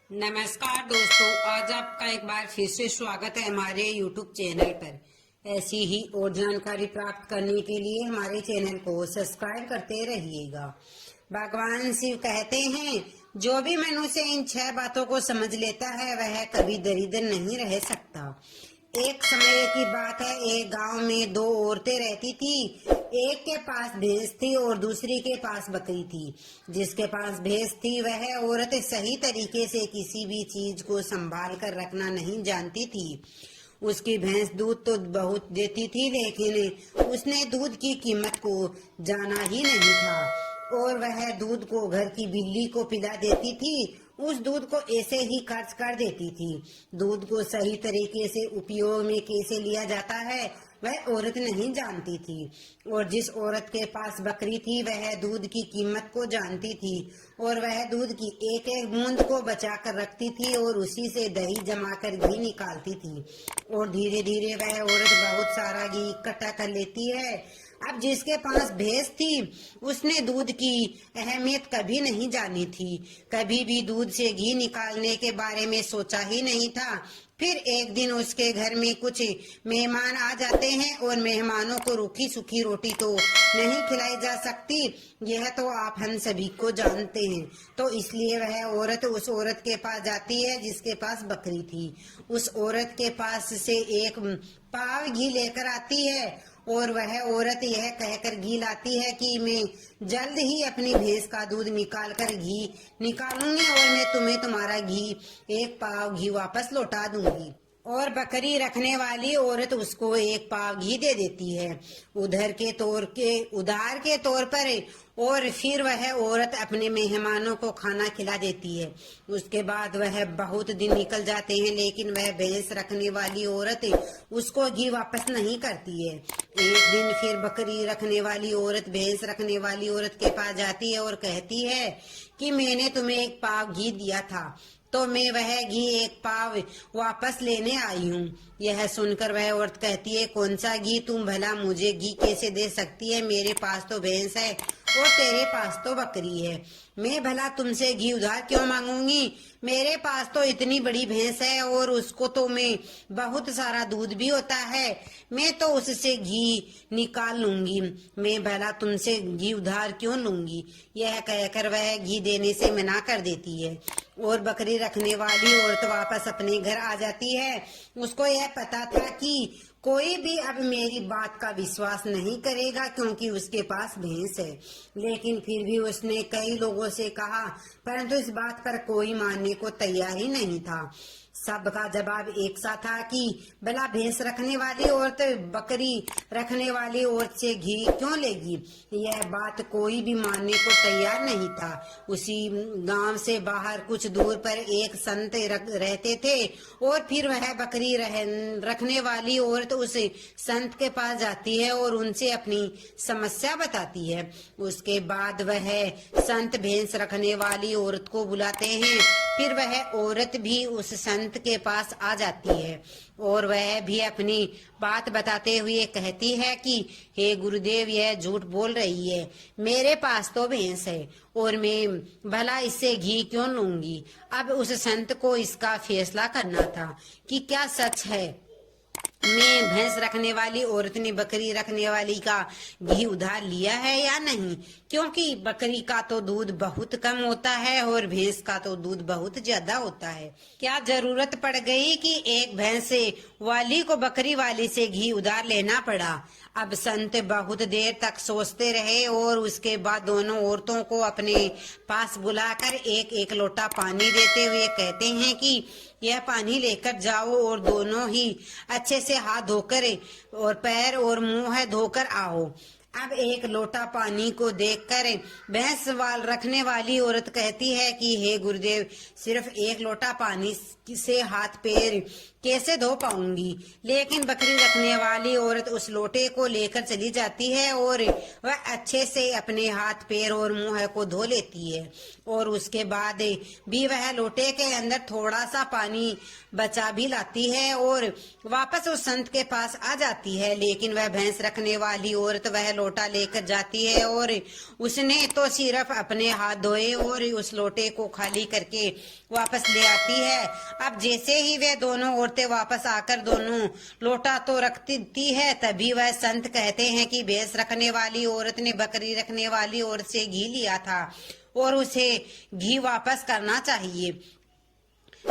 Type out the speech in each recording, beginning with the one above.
नमस्कार दोस्तों, आज आपका एक बार फिर से स्वागत है हमारे YouTube चैनल पर। ऐसी ही और जानकारी प्राप्त करने के लिए हमारे चैनल को सब्सक्राइब करते रहिएगा। भगवान शिव कहते हैं, जो भी मनुष्य इन 6 बातों को समझ लेता है वह कभी दरिद्र नहीं रह सकता। एक समय की बात है, एक गांव में 2 औरतें रहती थी। एक के पास भैंस थी और दूसरी के पास बकरी थी। जिसके पास भैंस थी वह औरत सही तरीके से किसी भी चीज को संभाल कर रखना नहीं जानती थी। उसकी भैंस दूध तो बहुत देती थी, लेकिन उसने दूध की कीमत को जाना ही नहीं था और वह दूध को घर की बिल्ली को पिला देती थी। उस दूध को ऐसे ही खर्च कर देती थी। दूध को सही तरीके से उपयोग में कैसे लिया जाता है वह औरत नहीं जानती थी। और जिस औरत के पास बकरी थी वह दूध की कीमत को जानती थी और वह दूध की एक एक बूंद को बचा कर रखती थी और उसी से दही जमाकर घी निकालती थी। और धीरे धीरे वह औरत बहुत सारा घी इकट्ठा कर लेती है। अब जिसके पास भैंस थी उसने दूध की अहमियत कभी नहीं जानी थी, कभी भी दूध से घी निकालने के बारे में सोचा ही नहीं था। फिर एक दिन उसके घर में कुछ मेहमान आ जाते हैं और मेहमानों को रूखी सूखी रोटी तो नहीं खिलाई जा सकती, यह तो आप हम सभी को जानते हैं। तो इसलिए वह औरत उस औरत के पास जाती है जिसके पास बकरी थी। उस औरत के पास से एक पाव घी लेकर आती है और वह औरत यह कहकर घी लाती है कि मैं जल्द ही अपनी भैंस का दूध निकाल कर घी निकालूंगी और मैं तुम्हें तुम्हारा घी एक पाव घी वापस लौटा दूंगी। और बकरी रखने वाली औरत उसको एक पाव घी दे देती है उधार के तौर पर। और फिर वह औरत अपने मेहमानों को खाना खिला देती है। उसके बाद वह बहुत दिन निकल जाते हैं, लेकिन वह भैंस रखने वाली औरत उसको घी वापस नहीं करती है। एक दिन फिर बकरी रखने वाली औरत भैंस रखने वाली औरत के पास जाती है और कहती है कि मैंने तुम्हें एक पाव घी दिया था, तो मैं वह घी एक पाव वापस लेने आई हूँ। यह सुनकर वह औरत कहती है, कौन सा घी? तुम भला मुझे घी कैसे दे सकती है? मेरे पास तो भैंस है और तेरे पास तो बकरी है। मैं भला तुमसे घी उधार क्यों मांगूंगी? मेरे पास तो इतनी बड़ी भैंस है और उसको तो मैं बहुत सारा दूध भी होता है, मैं तो उससे घी निकाल लूंगी। मैं भला तुमसे घी उधार क्यों लूंगी? यह कहकर वह घी देने से मना कर देती है और बकरी रखने वाली औरत वापस अपने घर आ जाती है। उसको यह पता था कि कोई भी अब मेरी बात का विश्वास नहीं करेगा क्योंकि उसके पास भैंस है। लेकिन फिर भी उसने कई लोगों से कहा, परंतु इस बात पर कोई मानने को तैयार ही नहीं था। सबका जवाब एक सा था कि भला भैंस रखने वाली औरत बकरी रखने वाली औरत से घी क्यों लेगी? यह बात कोई भी मानने को तैयार नहीं था। उसी गांव से बाहर कुछ दूर पर एक संत रहते थे और फिर वह बकरी रखने वाली औरत उस संत के पास जाती है और उनसे अपनी समस्या बताती है। उसके बाद वह संत भैंस रखने वाली औरत को बुलाते हैं। फिर वह औरत भी उस संत के पास आ जाती है और वह भी अपनी बात बताते हुए कहती है कि हे गुरुदेव, यह झूठ बोल रही है, मेरे पास तो भैंस है और मैं भला इससे घी क्यों लूंगी? अब उस संत को इसका फैसला करना था कि क्या सच है, मैं भैंस रखने वाली औरत ने बकरी रखने वाली का घी उधार लिया है या नहीं, क्योंकि बकरी का तो दूध बहुत कम होता है और भैंस का तो दूध बहुत ज्यादा होता है। क्या जरूरत पड़ गई कि एक भैंस वाली को बकरी वाली से घी उधार लेना पड़ा? अब संत बहुत देर तक सोचते रहे और उसके बाद दोनों औरतों को अपने पास बुलाकर एक एक लोटा पानी देते हुए कहते हैं कि यह पानी लेकर जाओ और दोनों ही अच्छे से हाथ धोकर और पैर और मुंह धोकर आओ। अब एक लोटा पानी को देखकर भैंस रखने वाली औरत कहती है कि हे गुरुदेव, सिर्फ एक लोटा पानी से हाथ पैर कैसे धो पाऊंगी? लेकिन बकरी रखने वाली औरत उस लोटे को लेकर चली जाती है और वह अच्छे से अपने हाथ पैर और मुंह को धो लेती है और उसके बाद भी वह लोटे के अंदर थोड़ा सा पानी बचा भी लाती है और वापस उस संत के पास आ जाती है। लेकिन वह भैंस रखने वाली औरत वह लोटा लेकर जाती है और उसने तो सिर्फ अपने हाथ धोए और उस लोटे को खाली करके वापस ले आती है। अब जैसे ही वे दोनों औरतें वापस आकर दोनों लोटा तो रखती है, तभी वह संत कहते हैं कि भैंस रखने वाली औरत ने बकरी रखने वाली औरत से घी लिया था और उसे घी वापस करना चाहिए।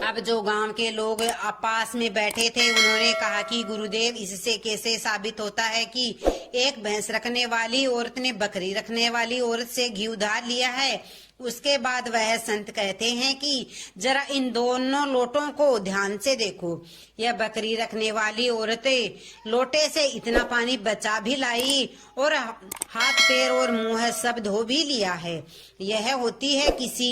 अब जो गांव के लोग पास में बैठे थे उन्होंने कहा कि गुरुदेव, इससे कैसे साबित होता है कि एक भैंस रखने वाली औरत ने बकरी रखने वाली औरत से घी उधार लिया है। उसके बाद वह संत कहते हैं कि जरा इन दोनों लोटों को ध्यान से देखो। यह बकरी रखने वाली औरतें लोटे से इतना पानी बचा भी लाई और हाथ पैर और मुंह सब धो भी लिया है। यह होती है किसी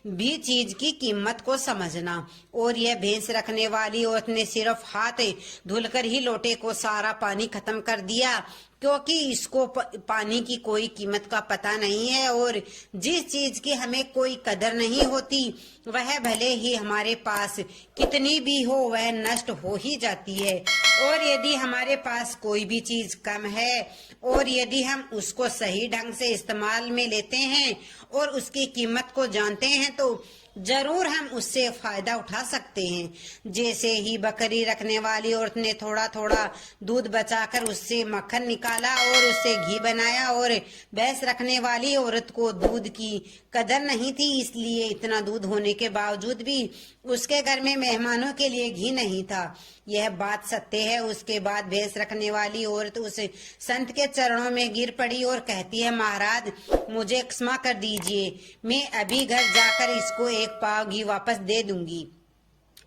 भी चीज की कीमत को समझना। और यह भैंस रखने वाली औरत ने सिर्फ हाथ धुलकर ही लोटे को सारा पानी खत्म कर दिया, क्योंकि इसको पानी की कोई कीमत का पता नहीं है। और जिस चीज की हमें कोई कदर नहीं होती वह भले ही हमारे पास कितनी भी हो वह नष्ट हो ही जाती है। और यदि हमारे पास कोई भी चीज कम है और यदि हम उसको सही ढंग से इस्तेमाल में लेते हैं और उसकी कीमत को जानते हैं तो जरूर हम उससे फायदा उठा सकते हैं। जैसे ही बकरी रखने वाली औरत ने थोड़ा थोड़ा दूध बचाकर उससे मक्खन निकाला और उससे घी बनाया, और भैंस रखने वाली औरत को दूध की कदर नहीं थी, इसलिए इतना दूध होने के बावजूद भी उसके घर में मेहमानों के लिए घी नहीं था। यह बात सत्य है। उसके बाद भैंस रखने वाली औरत उस संत के चरणों में गिर पड़ी और कहती है, महाराज मुझे क्षमा कर दीजिए, मैं अभी घर जाकर इसको एक पाव घी वापस दे दूंगी।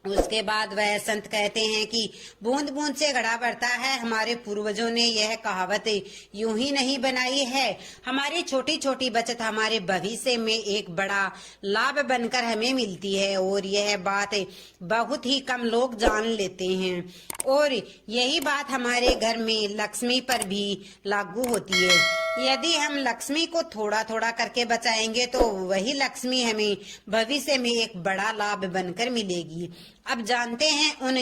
उसके बाद वह संत कहते हैं कि बूंद बूंद से घड़ा भरता है। हमारे पूर्वजों ने यह कहावत यूं ही नहीं बनाई है। हमारी छोटी छोटी बचत हमारे भविष्य में एक बड़ा लाभ बनकर हमें मिलती है और यह बात बहुत ही कम लोग जान लेते हैं। और यही बात हमारे घर में लक्ष्मी पर भी लागू होती है। यदि हम लक्ष्मी को थोड़ा थोड़ा करके बचाएंगे तो वही लक्ष्मी हमें भविष्य में एक बड़ा लाभ बनकर मिलेगी। अब जानते हैं उन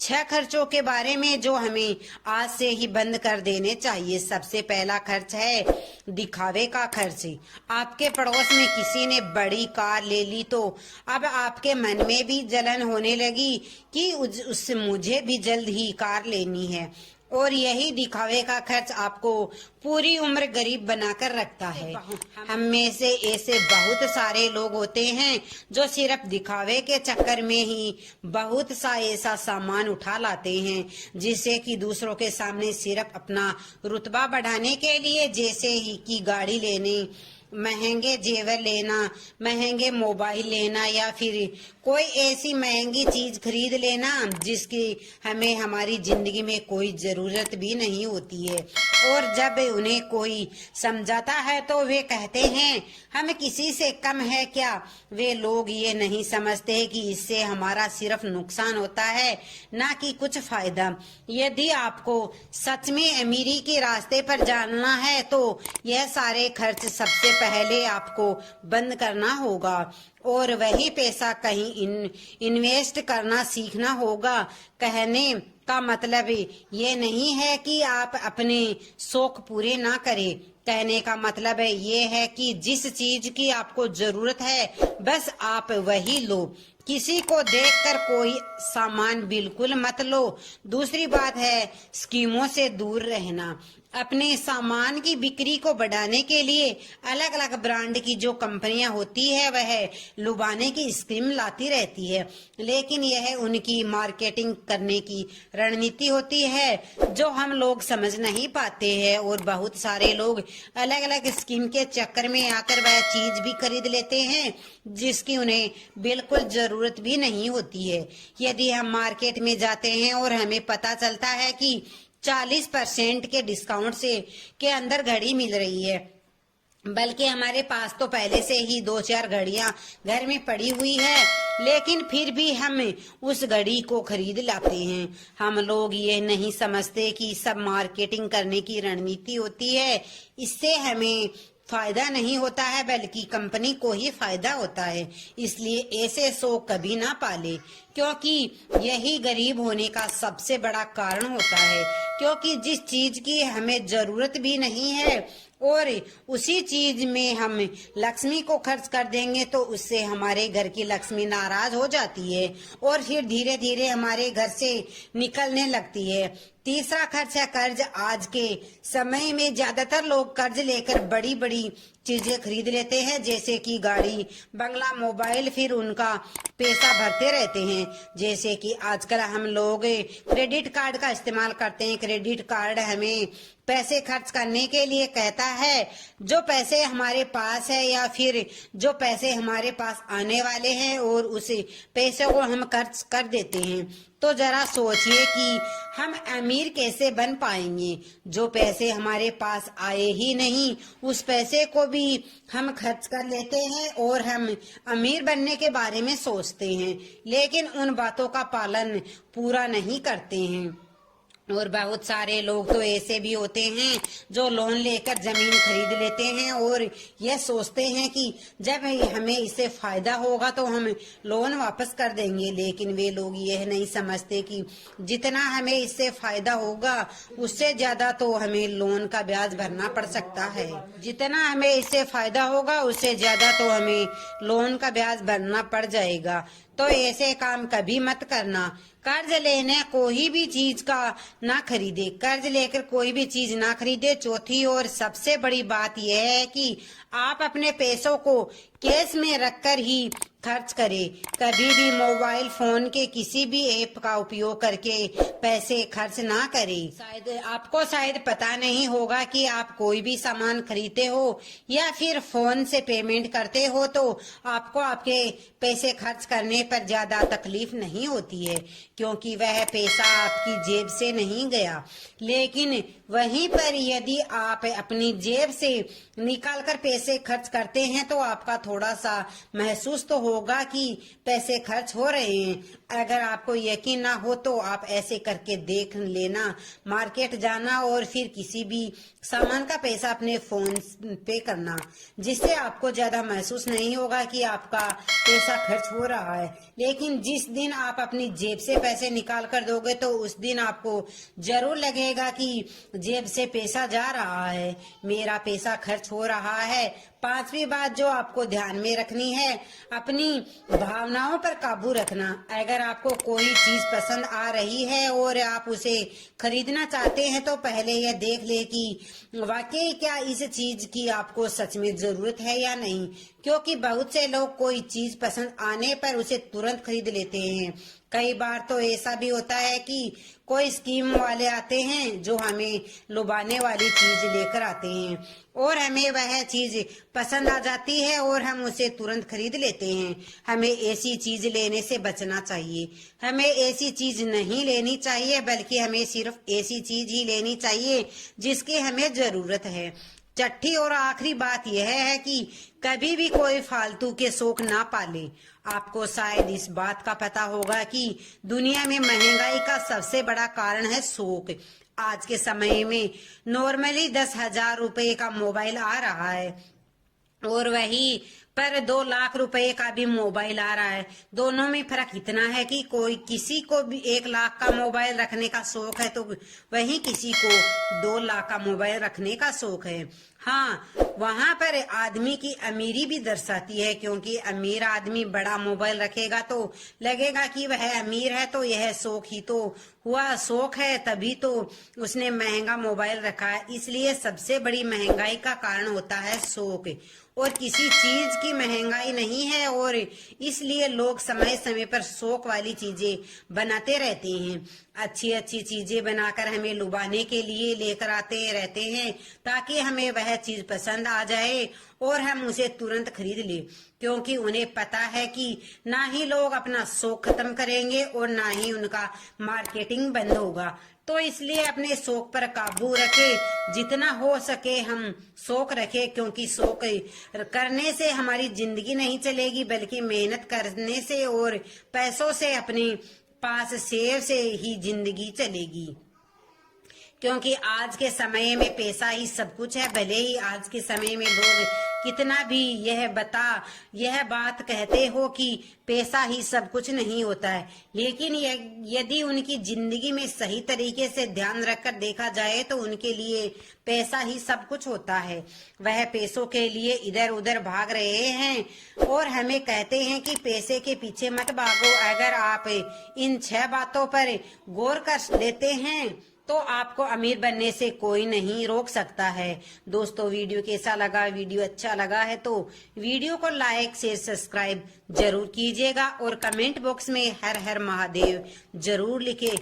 6 खर्चों के बारे में जो हमें आज से ही बंद कर देने चाहिए। सबसे पहला खर्च है दिखावे का खर्च। आपके पड़ोस में किसी ने बड़ी कार ले ली तो अब आपके मन में भी जलन होने लगी कि उससे मुझे भी जल्द ही कार लेनी है, और यही दिखावे का खर्च आपको पूरी उम्र गरीब बनाकर रखता है। हम में से ऐसे बहुत सारे लोग होते हैं जो सिर्फ दिखावे के चक्कर में ही बहुत सा ऐसा सामान उठा लाते हैं जिससे कि दूसरों के सामने सिर्फ अपना रुतबा बढ़ाने के लिए, जैसे ही की गाड़ी लेने, महंगे जेवर लेना, महंगे मोबाइल लेना या फिर कोई ऐसी महंगी चीज खरीद लेना जिसकी हमें हमारी जिंदगी में कोई जरूरत भी नहीं होती है। और जब उन्हें कोई समझाता है तो वे कहते हैं हम किसी से कम है क्या। वे लोग ये नहीं समझते कि इससे हमारा सिर्फ नुकसान होता है, ना कि कुछ फायदा। यदि आपको सच में अमीरी के रास्ते पर जाना है तो यह सारे खर्च सबसे पहले आपको बंद करना होगा और वही पैसा कहीं इन्वेस्ट करना सीखना होगा। कहने का मतलब ये नहीं है कि आप अपने शौक पूरे ना करें। कहने का मतलब ये है कि जिस चीज की आपको जरूरत है बस आप वही लो। किसी को देखकर कोई सामान बिल्कुल मत लो। दूसरी बात है स्कीमों से दूर रहना। अपने सामान की बिक्री को बढ़ाने के लिए अलग अलग ब्रांड की जो कंपनियां होती है वह लुभाने की स्कीम लाती रहती है, लेकिन यह उनकी मार्केटिंग करने की रणनीति होती है जो हम लोग समझ नहीं पाते हैं। और बहुत सारे लोग अलग अलग स्कीम के चक्कर में आकर वह चीज भी खरीद लेते हैं जिसकी उन्हें बिल्कुल जरूरत भी नहीं होती है। यदि हम मार्केट में जाते हैं और हमें पता चलता है कि 40% के डिस्काउंट से के अंदर घड़ी मिल रही है, बल्कि हमारे पास तो पहले से ही 2-4 घड़ियां घर में पड़ी हुई है, लेकिन फिर भी हम उस घड़ी को खरीद लाते हैं। हम लोग ये नहीं समझते कि सब मार्केटिंग करने की रणनीति होती है। इससे हमें फायदा नहीं होता है बल्कि कंपनी को ही फायदा होता है। इसलिए ऐसे शौक कभी ना पाले, क्योंकि यही गरीब होने का सबसे बड़ा कारण होता है। क्योंकि जिस चीज की हमें जरूरत भी नहीं है और उसी चीज में हम लक्ष्मी को खर्च कर देंगे तो उससे हमारे घर की लक्ष्मी नाराज हो जाती है और फिर धीरे धीरे हमारे घर से निकलने लगती है। तीसरा खर्च है कर्ज। आज के समय में ज्यादातर लोग कर्ज लेकर बड़ी बड़ी चीजें खरीद लेते हैं, जैसे कि गाड़ी, बंगला, मोबाइल, फिर उनका पैसा भरते रहते हैं। जैसे कि आजकल हम लोग क्रेडिट कार्ड का इस्तेमाल करते हैं। क्रेडिट कार्ड हमें पैसे खर्च करने के लिए कहता है। जो पैसे हमारे पास है या फिर जो पैसे हमारे पास आने वाले हैं और उस पैसे को हम खर्च कर देते हैं। तो जरा सोचिए कि हम अमीर कैसे बन पाएंगे। जो पैसे हमारे पास आए ही नहीं उस पैसे को भी हम खर्च कर लेते हैं और हम अमीर बनने के बारे में सोचते हैं, लेकिन उन बातों का पालन पूरा नहीं करते हैं। और बहुत सारे लोग तो ऐसे भी होते हैं जो लोन लेकर जमीन खरीद लेते हैं और यह सोचते हैं कि जब हमें इससे फायदा होगा तो हम लोन वापस कर देंगे, लेकिन वे लोग यह नहीं समझते कि जितना हमें इससे फायदा होगा उससे ज्यादा तो हमें लोन का ब्याज भरना पड़ सकता है। जितना हमें इससे फायदा होगा उससे ज्यादा तो हमें लोन का ब्याज भरना पड़ जाएगा। तो ऐसे काम कभी मत करना। कर्ज लेने कोई भी चीज का ना खरीदे, कर्ज लेकर कोई भी चीज ना खरीदे। चौथी और सबसे बड़ी बात यह है कि आप अपने पैसों को कैश में रखकर ही खर्च करें। कभी भी मोबाइल फोन के किसी भी ऐप का उपयोग करके पैसे खर्च ना करें। शायद पता नहीं होगा कि आप कोई भी सामान खरीदते हो या फिर फोन से पेमेंट करते हो तो आपको आपके पैसे खर्च करने पर ज्यादा तकलीफ नहीं होती है, क्योंकि वह पैसा आपकी जेब से नहीं गया। लेकिन वहीं पर यदि आप अपनी जेब से निकालकर पैसे खर्च करते हैं तो आपका थोड़ा सा महसूस तो होगा कि पैसे खर्च हो रहे हैं। अगर आपको यकीन ना हो तो आप ऐसे करके देख लेना, मार्केट जाना और फिर किसी भी सामान का पैसा अपने फोन पे करना, जिससे आपको ज्यादा महसूस नहीं होगा कि आपका पैसा खर्च हो रहा है। लेकिन जिस दिन आप अपनी जेब से पैसे निकाल कर दोगे तो उस दिन आपको जरूर लगेगा कि जेब से पैसा जा रहा है, मेरा पैसा खर्च हो रहा है। पांचवी बात जो आपको ध्यान में रखनी है, अपनी भावनाओं पर काबू रखना। अगर आपको कोई चीज पसंद आ रही है और आप उसे खरीदना चाहते हैं तो पहले यह देख ले कि वाकई क्या इस चीज की आपको सच में जरूरत है या नहीं, क्योंकि बहुत से लोग कोई चीज पसंद आने पर उसे तुरंत खरीद लेते हैं। कई बार तो ऐसा भी होता है कि कोई स्कीम वाले आते हैं जो हमें लुभाने वाली चीज लेकर आते हैं और हमें वह चीज पसंद आ जाती है और हम उसे तुरंत खरीद लेते हैं। हमें ऐसी चीज लेने से बचना चाहिए। हमें ऐसी चीज नहीं लेनी चाहिए, बल्कि हमें सिर्फ ऐसी चीज ही लेनी चाहिए जिसकी हमें जरूरत है। छठी और आखिरी बात यह है कि कभी भी कोई फालतू के शौक ना पाले। आपको शायद इस बात का पता होगा कि दुनिया में महंगाई का सबसे बड़ा कारण है शौक। आज के समय में नॉर्मली 10,000 रुपए का मोबाइल आ रहा है और वही पर 2 लाख रुपए का भी मोबाइल आ रहा है। दोनों में फर्क इतना है कि कोई किसी को भी 1 लाख का मोबाइल रखने का शौक है तो वही किसी को 2 लाख का मोबाइल रखने का शौक है। हाँ, वहाँ पर आदमी की अमीरी भी दर्शाती है, क्योंकि अमीर आदमी बड़ा मोबाइल रखेगा तो लगेगा कि वह अमीर है, तो यह शौक ही तो हुआ। शौक है तभी तो उसने महंगा मोबाइल रखा है। इसलिए सबसे बड़ी महंगाई का कारण होता है शौक, और किसी चीज की महंगाई नहीं है। और इसलिए लोग समय समय पर शौक वाली चीजें बनाते रहते हैं। अच्छी अच्छी चीजें बनाकर हमें लुभाने के लिए लेकर आते रहते हैं ताकि हमें वह चीज पसंद आ जाए और हम उसे तुरंत खरीद ले, क्योंकि उन्हें पता है कि ना ही लोग अपना शौक खत्म करेंगे और ना ही उनका मार्केटिंग बंद होगा। तो इसलिए अपने शौक पर काबू रखे, जितना हो सके हम शौक रखे, क्योंकि शौक करने से हमारी जिंदगी नहीं चलेगी, बल्कि मेहनत करने से और पैसों से अपने पास सेव से ही जिंदगी चलेगी। क्योंकि आज के समय में पैसा ही सब कुछ है। भले ही आज के समय में लोग कितना भी यह बात कहते हो कि पैसा ही सब कुछ नहीं होता है, लेकिन यदि उनकी जिंदगी में सही तरीके से ध्यान रखकर देखा जाए तो उनके लिए पैसा ही सब कुछ होता है। वह पैसों के लिए इधर उधर भाग रहे हैं और हमें कहते हैं कि पैसे के पीछे मत भागो। अगर आप इन 6 बातों पर गौर कर लेते हैं तो आपको अमीर बनने से कोई नहीं रोक सकता है। दोस्तों, वीडियो कैसा लगा? वीडियो अच्छा लगा है तो वीडियो को लाइक शेयर सब्सक्राइब जरूर कीजिएगा और कमेंट बॉक्स में हर हर महादेव जरूर लिखे।